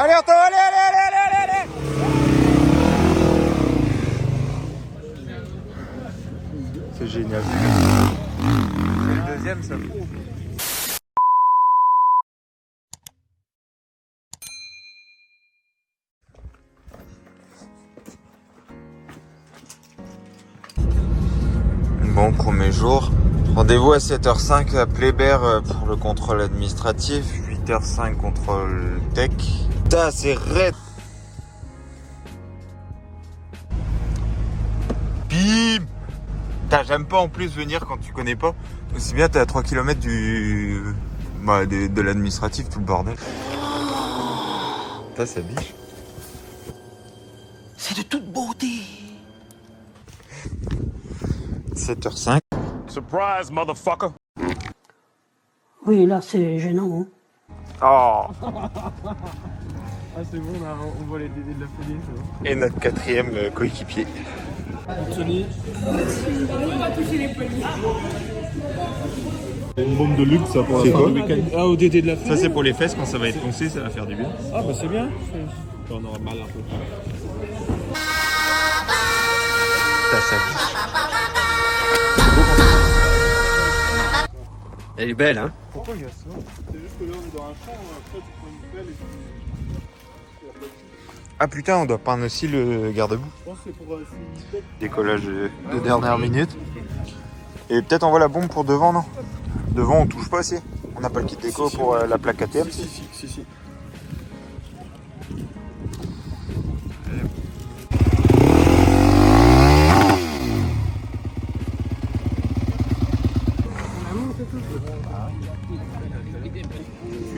Allez Anto, allez, allez, allez, allez, allez. C'est génial. C'est le deuxième ça. Bon, premier jour. Rendez-vous à 7h05 à Plébert pour le contrôle administratif. 8h05 contrôle tech. Putain, c'est raide. Bim. Putain, j'aime pas en plus venir quand tu connais pas. Aussi bien, t'es à 3 km de l'administratif, tout le bordel. Putain, ça biche. C'est de toute beauté. 7h05. Surprise, motherfucker! Oui, là, c'est gênant. Hein. Oh. Ah c'est bon, là, on voit les dédés de la folie, c'est bon. Et notre quatrième coéquipier. Anthony. Une bombe de luxe ça pour la C'est fin quoi du week-end. Ah au dédé de la folie. Ça c'est pour les fesses, quand ça va être poncé, ça va faire du bien. Ah bah c'est bien. On aura mal un peu. T'as ça biche. Elle est belle, hein? Pourquoi il y a ça? C'est juste que là on est dans un champ, après tu prends une pelle et tu... Ah putain, on doit peindre aussi le garde-boue. Je pense que c'est pour Décollage de dernière minute. Et peut-être on voit la bombe pour devant, non? Devant on touche pas assez. On n'a pas le kit déco pour la plaque ATM. Si.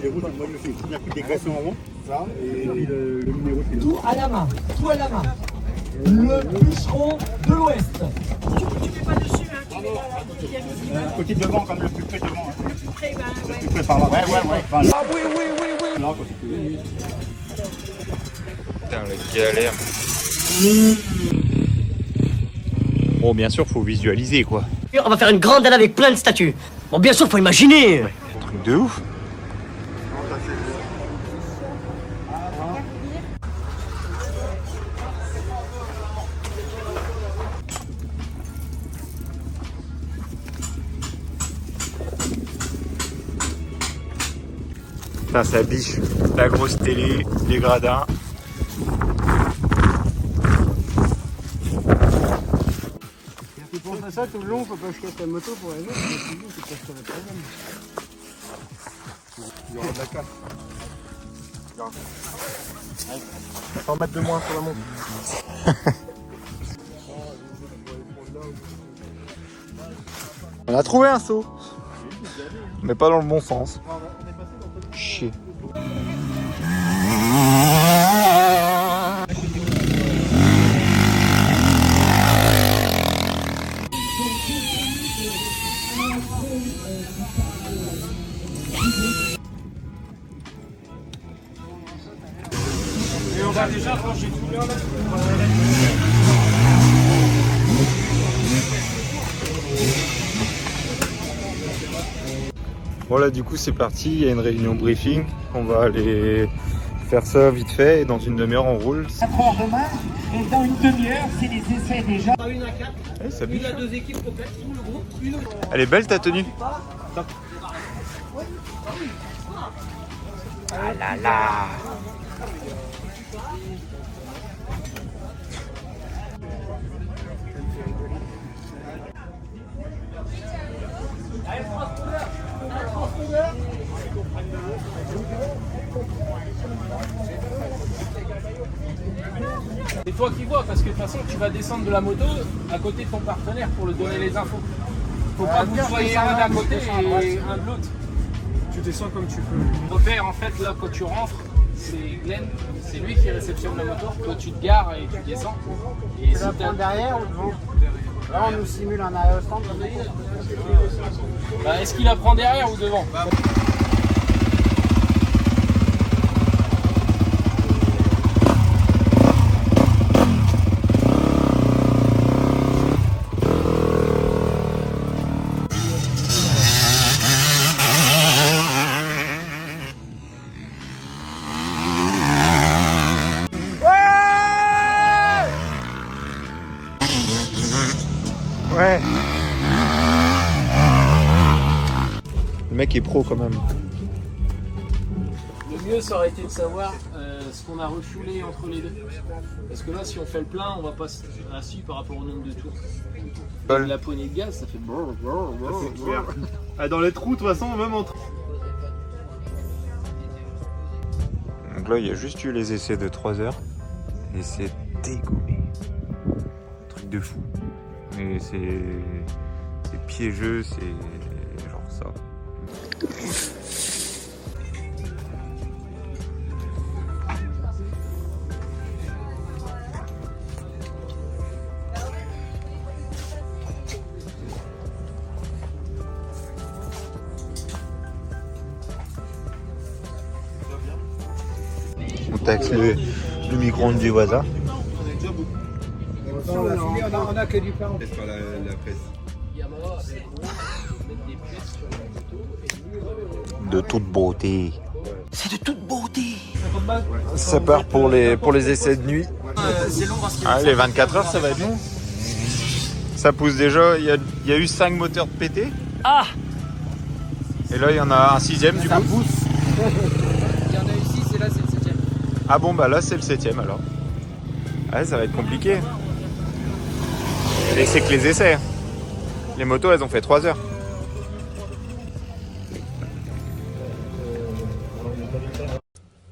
Les rouges, moi je me fais une première coupe d'égression avant, ça, et puis le numéro c'est Tout à la main, tout à la main. Le bûcheron de l'Ouest. Tu mets pas dessus, hein, tu mets côté devant, comme le plus près devant. Hein. le plus près, ben, Le ouais. plus près par là. Ouais. Voilà. Ah oui. Là, quoi, c'est plus... Putain, la galère. Bon, bien sûr, faut visualiser quoi. On va faire une grande dalle avec plein de statues. Bon, bien sûr, faut imaginer. Truc de ouf. Putain, ça biche. La grosse télé, les gradins. Tu penses à ça tout le long, faut pas que je casse la moto pour aller mettre, mais c'est bon, c'est pas que ça va être problème. Il y aura de la casse. 100 mètres de moins sur la montre. On a trouvé un seau. Mais pas dans le bon sens. Chier. Et on va déjà ranger tout bien là. Voilà, du coup c'est parti, il y a une réunion briefing. On va aller faire ça vite fait et dans une demain-heure on roule. 4 heures demain, et dans une demi-heure, c'est les essais déjà. Une à 4, Eh, ça biche. une à 2 équipes complètes, tout le groupe, une. Elle est belle ta tenue. Ah là là. C'est toi qui vois, parce que de toute façon, tu vas descendre de la moto à côté de ton partenaire pour lui donner les infos. Faut pas que vous soyez un d'un côté et un de l'autre. Tu descends comme tu peux. Ton père, en fait, là, quand tu rentres, c'est Glenn, c'est lui qui réceptionne la moto. Toi, tu te gares et tu descends. Et si t'as... derrière ou devant? Là, on nous simule un aérostand. Bah, est-ce qu'il la prend derrière ou devant? est pro quand même. Le mieux, ça aurait été de savoir ce qu'on a refoulé entre les deux. Parce que là, si on fait le plein, on va pas assis par rapport au nombre de tours. La poignée de gaz, ça fait brrr, brrr, brrr, brrr. Ah, dans les trous, de toute façon, même entre. Donc là, il y a juste eu les essais de 3 heures. Et c'est dégommé. Truc de fou. Mais c'est piégeux, c'est genre ça. On taxe le micro-ondes du voisin. On a que du pain. Peut-être pas la presse. De toute beauté. C'est de toute beauté. Ça part pour les essais de nuit. C'est long parce qu'il Ah, les 24 heures, ça va être long. Ça pousse déjà. Il y a eu 5 moteurs de pété. Ah. Et là, il y en a un 6ème du coup. Il y en a eu 6 et là, c'est le 7ème. Ah bon, bah là, c'est le 7ème alors. Ouais, ça va être compliqué. Et c'est que les essais. Les motos, elles ont fait 3 heures.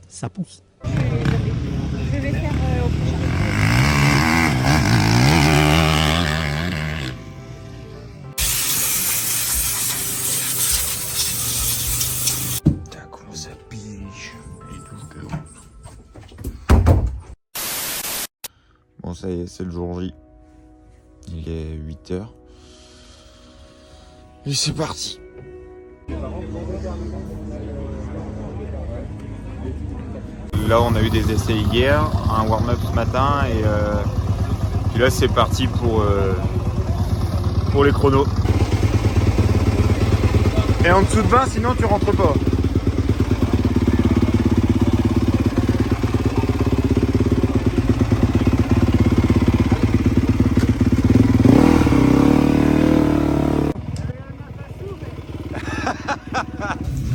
Ça pousse. Putain, comment ça piche. Bon, ça y est, c'est le jour J. Il est 8h. Et c'est parti. Là, on a eu des essais hier, un warm-up ce matin et puis là, c'est parti pour les chronos. Et en dessous de 20, sinon tu rentres pas.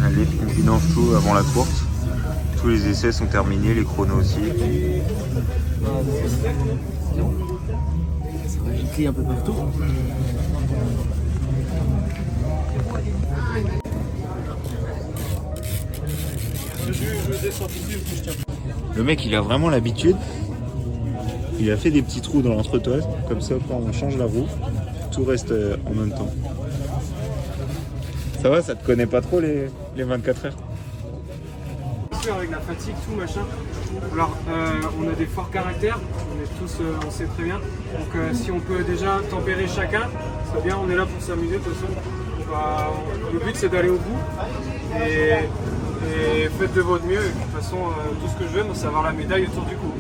Allez, on finance tout avant la course. Tous les essais sont terminés, les chronos aussi. Ça va gicler un peu partout. Le mec, il a vraiment l'habitude. Il a fait des petits trous dans l'entretoise. Comme ça, quand on change la roue, tout reste en même temps. Ça va, ça te connaît pas trop les 24 heures? Avec la fatigue, tout machin. Alors, on a des forts caractères, on est tous, on sait très bien. Donc, si on peut déjà tempérer chacun, c'est bien, on est là pour s'amuser de toute façon. Le but, c'est d'aller au bout et faites de votre mieux. Et puis, de toute façon, tout ce que je veux, c'est avoir la médaille autour du cou.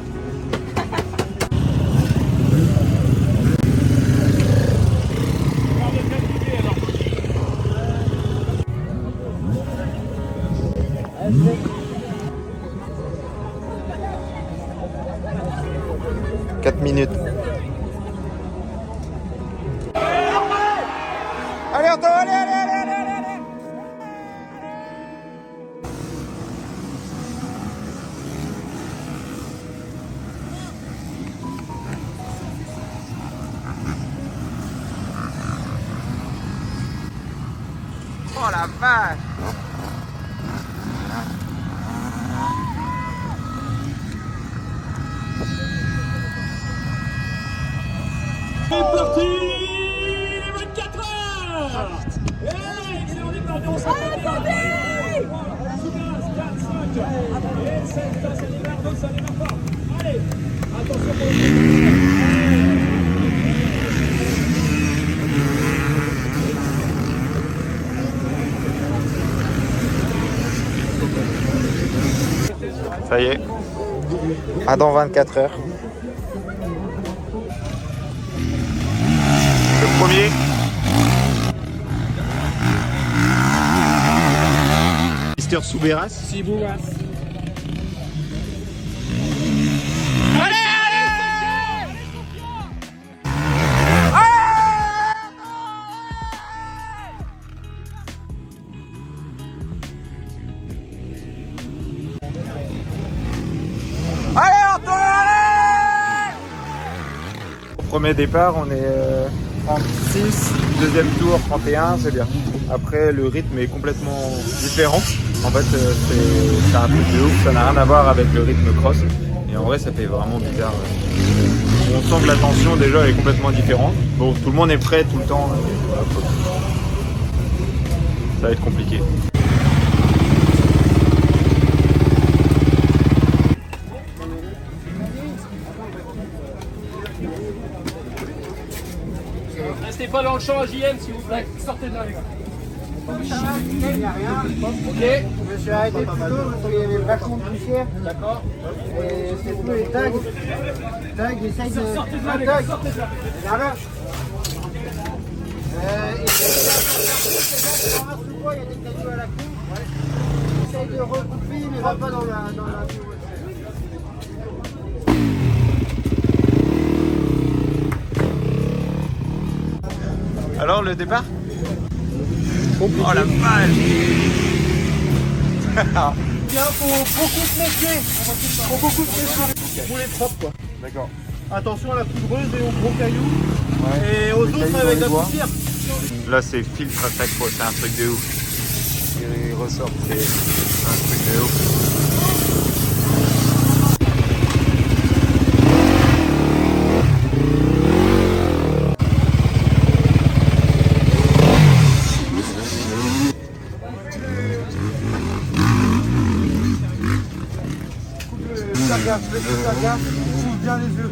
Minutes. Allez, Anto, allez, allez, allez, allez, allez. Oh la vache. C'est parti 24 heures. Et on est parti, on s'attendait. Et ça démarre, donc ça démarre fort. Allez, attention pour Ça y est. À dans 24 heures. Le premier. Mister Soubéras. Sibouras. Premier départ, on est 36, deuxième tour 31, c'est bien. Après, le rythme est complètement différent. En fait, c'est un truc de ouf, ça n'a rien à voir avec le rythme cross. Et en vrai, ça fait vraiment bizarre. On sent que la tension déjà est complètement différente. Bon, tout le monde est prêt tout le temps. Ça va être compliqué. Restez pas dans le champ à JM s'il vous plaît. Sortez de là les gars. Il n'y a rien. Ok. Je me suis arrêté plus tôt parce qu'il y avait vachement de poussière. D'accord. Et c'est tout les tags. Tag, essaye de. Sortez de là les Tag. gars. Sortez de là. Regarde là. Il y a des cailloux à la con. Essaye de recouper, mais va pas dans la Alors, le départ? Oh la vache! Bien, faut beaucoup de métier. Faut beaucoup de métier. Rouler propre quoi. D'accord. Attention à la poudreuse et aux gros cailloux. Ouais. Et aux autres avec la poussière. Là, c'est filtre à chaque fois, c'est un truc de ouf. Il ressort, c'est un truc de ouf. Ouvre bien les yeux.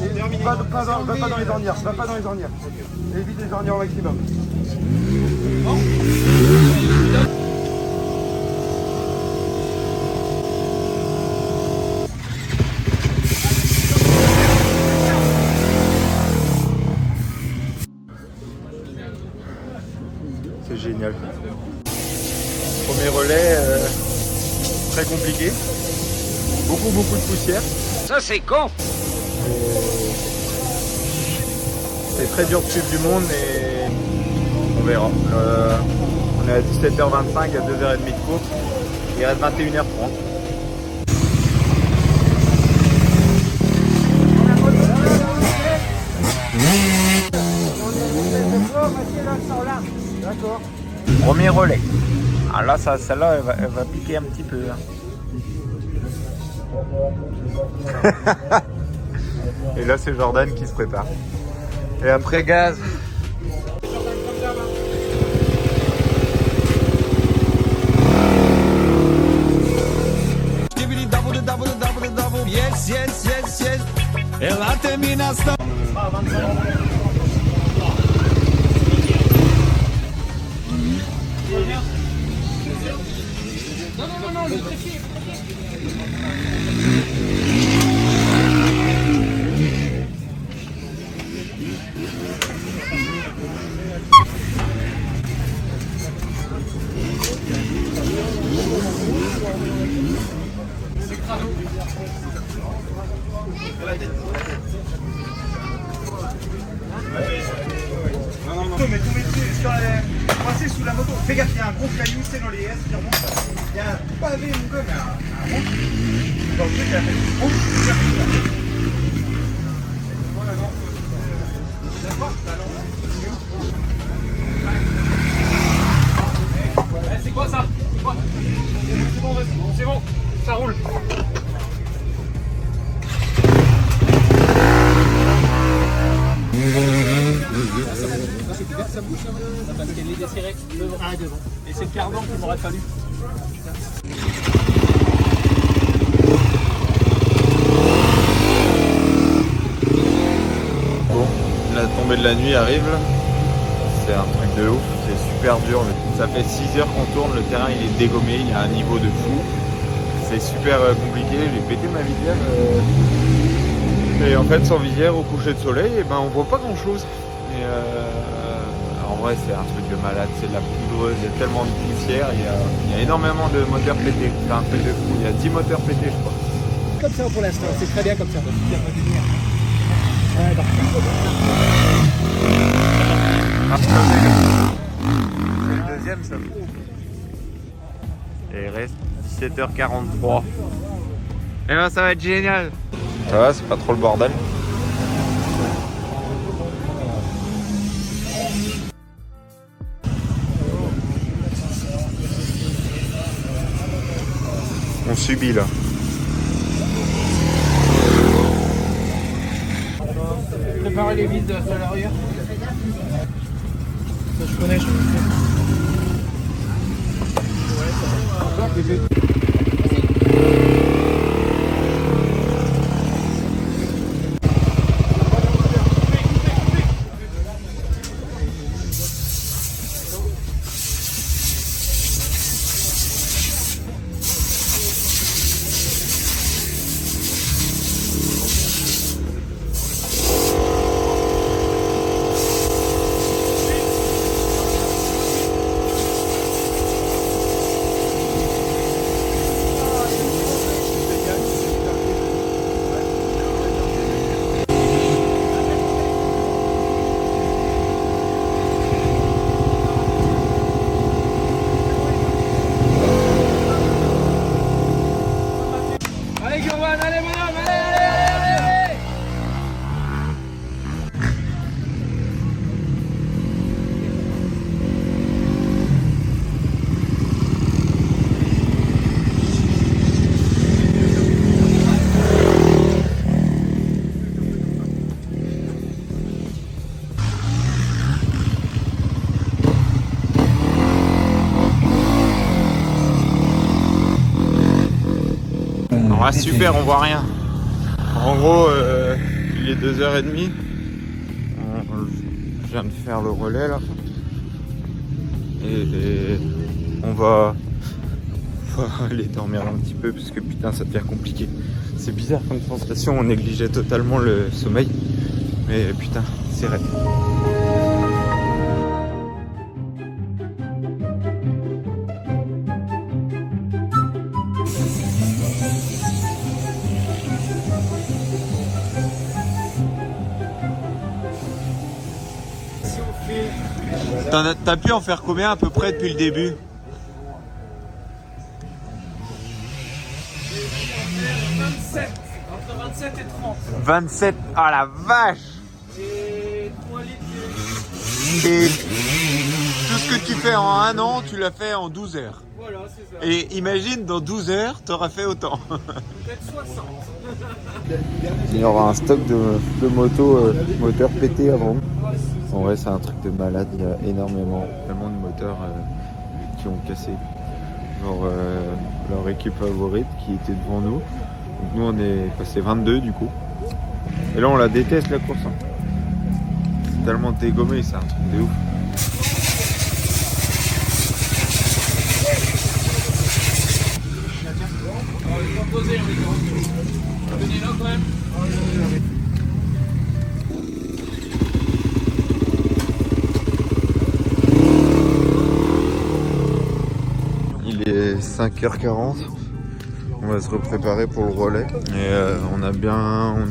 Et va pas dans les ornières. Va pas dans les ornières. Évite les ornières au maximum. C'est génial. Premier relais, très compliqué. Beaucoup de poussière. Ça, c'est con. C'est très dur de suivre du monde, mais on verra. On est à 17h25, à 2h30 de course. Il reste 21h30. D'accord. Premier relais. Ah là, celle-là, elle va piquer un petit peu. Et là, c'est Jordan qui se prépare. Et après, gaz. Non, le trépied. Mais tous mes pieds sur la... Coincé sous la moto. Fais gaffe, il y a un gros caillou, c'est dans les S qui remonte. Il y a un pavé, mon gars, mais un rond. Dans le truc, il y a un rond. Voilà, non. D'accord, C'est quoi ça? C'est quoi? C'est bon, c'est bon, ça roule. Parce qu'elle est desserrée devant. Ah, devant. Et c'est le cardan qu'il m'aurait fallu. Bon, la tombée de la nuit arrive. C'est un truc de ouf, c'est super dur. Ça fait 6 heures qu'on tourne, le terrain il est dégommé, il y a un niveau de fou. C'est super compliqué, j'ai pété ma visière. Et en fait, sans visière au coucher de soleil, et ben, on voit pas grand chose. Et en vrai, c'est un truc de malade, c'est de la poudreuse, il y a tellement de poussière, il y a énormément de moteurs pétés. C'est un truc de fou, il y a 10 moteurs pétés, je crois. Comme ça pour l'instant, c'est très bien comme ça. C'est le deuxième, ça. Et il reste 17h43. Et ben, ça va être génial. Ça va, c'est pas trop le bordel. subit là. Préparer les vis à l'arrière. Ça je connais, je Ah super, on voit rien. En gros, il est 2h30. Je viens de faire le relais là. Et on va aller dormir un petit peu parce que putain ça devient compliqué. C'est bizarre comme sensation, on négligeait totalement le sommeil. Mais putain, c'est raide. T'as pu en faire combien à peu près depuis le début? 27, entre 27 et 30. 27, ah la vache! Et 3 litres. Et tout ce que tu fais en un an, tu l'as fait en 12 heures. Voilà, c'est ça. Et imagine, dans 12 heures, t'auras fait autant. Peut-être 60. Il y aura un stock de motos, moteurs pétés avant. En vrai, c'est un truc de malade. Il y a énormément de moteurs qui ont cassé leur équipe favorite qui était devant nous. Donc nous, on est passé 22 du coup. Et là, on la déteste la course. Hein. C'est tellement dégommé, c'est un truc de ouf. Il est 5h40. On va se repréparer pour le relais. Et on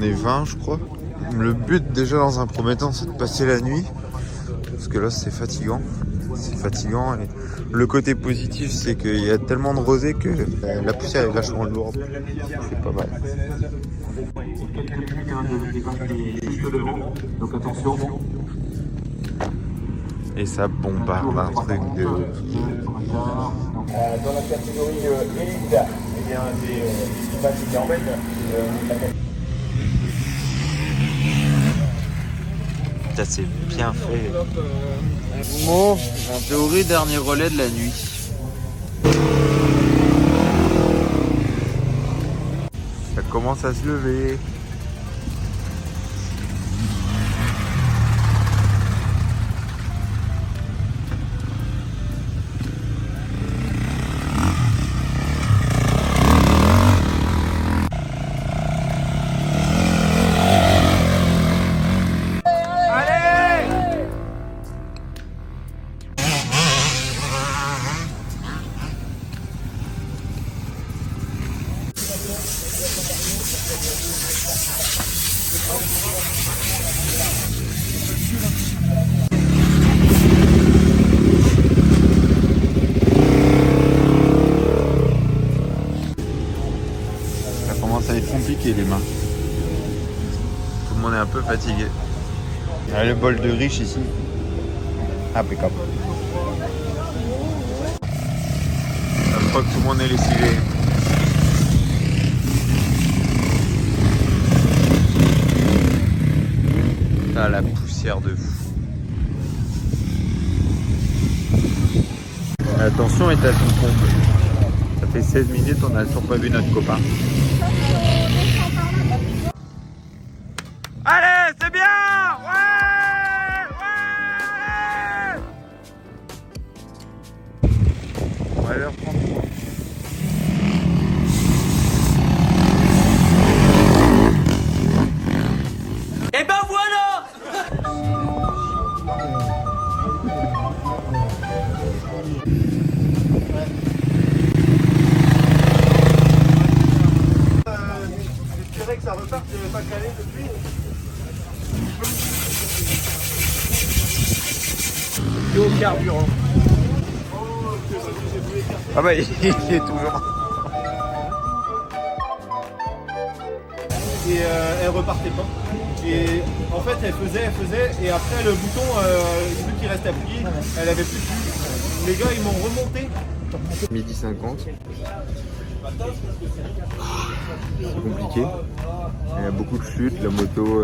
est 20 je crois. Le but déjà dans un premier temps c'est de passer la nuit. Parce que là c'est fatigant. C'est fatigant et le côté positif c'est qu'il y a tellement de rosée que la poussière est vachement lourde. C'est pas mal. Donc attention. Et ça bombarde un truc de... Dans la catégorie élite, eh bien des fatigues en fait. Ça c'est bien fait. Bon, en théorie, dernier relais de la nuit. Ça commence à se lever. Ça va être compliqué les mains. Tout le monde est un peu fatigué. Ah, le bol de riche ici. Impeccable. Je crois que tout le monde est lessivé. Ah, la poussière de fou. La tension est à son comble. Ça fait 16 minutes, on n'a toujours pas vu notre copain. Allez, c'est bien! Ouais! Ouais! On va leur prendre. Et ben voilà! J'espérais que ça reparte, j'avais pas calé depuis. Au carburant. Ah bah il est toujours. Et elle repartait pas. Et en fait elle faisait et après le bouton vu qu'il reste appuyé, elle avait plus de jus. Les gars ils m'ont remonté. Midi 50. C'est compliqué. Il y a beaucoup de chutes. La moto,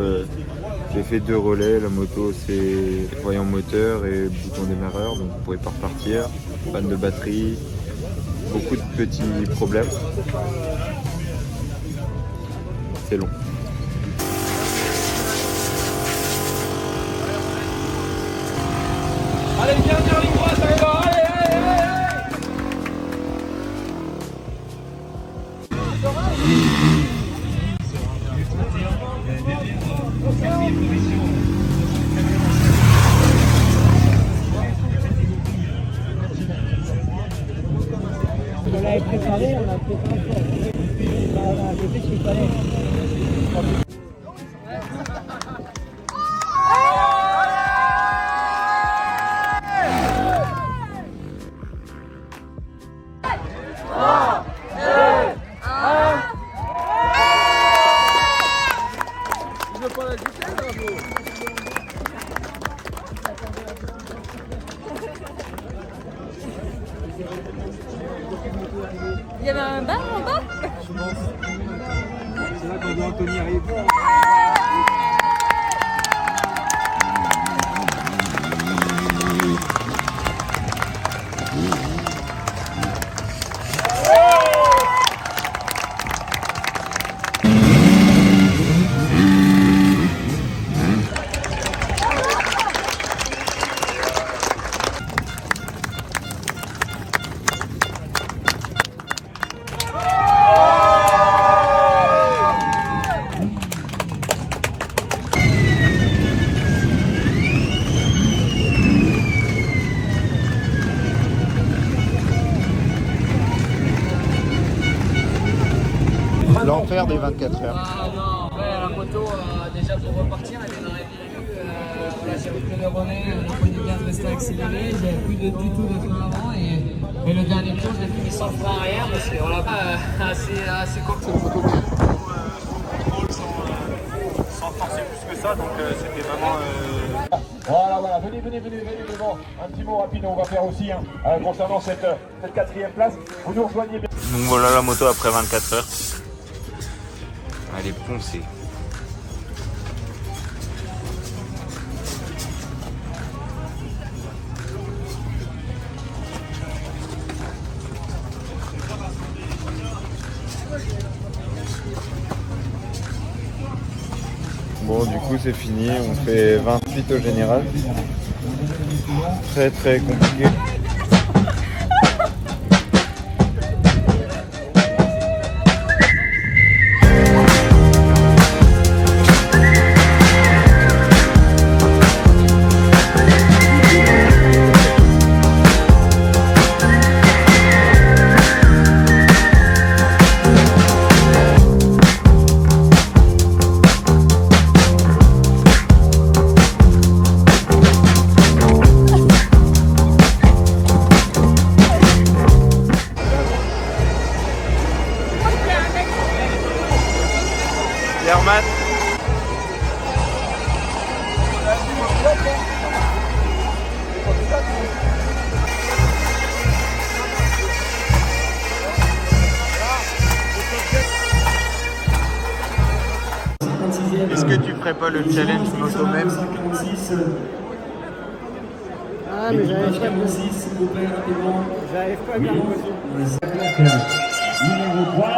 j'ai fait 2 relais. La moto c'est voyant moteur et bouton démarreur, donc vous pouvez pas repartir. Panne de batterie. Beaucoup de petits problèmes. C'est long. Allez, dernière ligne droite, allez là, allez, allez, allez, allez. On l'avait préparé, on l'a préparé. On a fait ce qu'il fallait. Il y avait un bar en bas? C'est là qu'on voit Anthony arrive. L'enfer des 24 heures. Ah non, après la moto, déjà pour repartir, elle est dans les virus. Là, j'avais que le relais, la poignée de gaz restait accélérée, j'avais plus du tout de frein avant et le dernier tour, je l'ai fini sans frein arrière parce que voilà, assez court. Cette moto sans forcer plus que ça, donc c'était vraiment. Voilà, venez devant. Un petit mot rapide, on va faire aussi concernant cette 4e place. Vous nous rejoignez bien. Donc voilà la moto après 24 heures. Elle est poncée. Bon, du coup c'est fini, on fait 28 au général. Très très compliqué. Herman. Est-ce que tu ferais pas le challenge moto même? Ah, mais j'arrive pas à garder Numéro 3,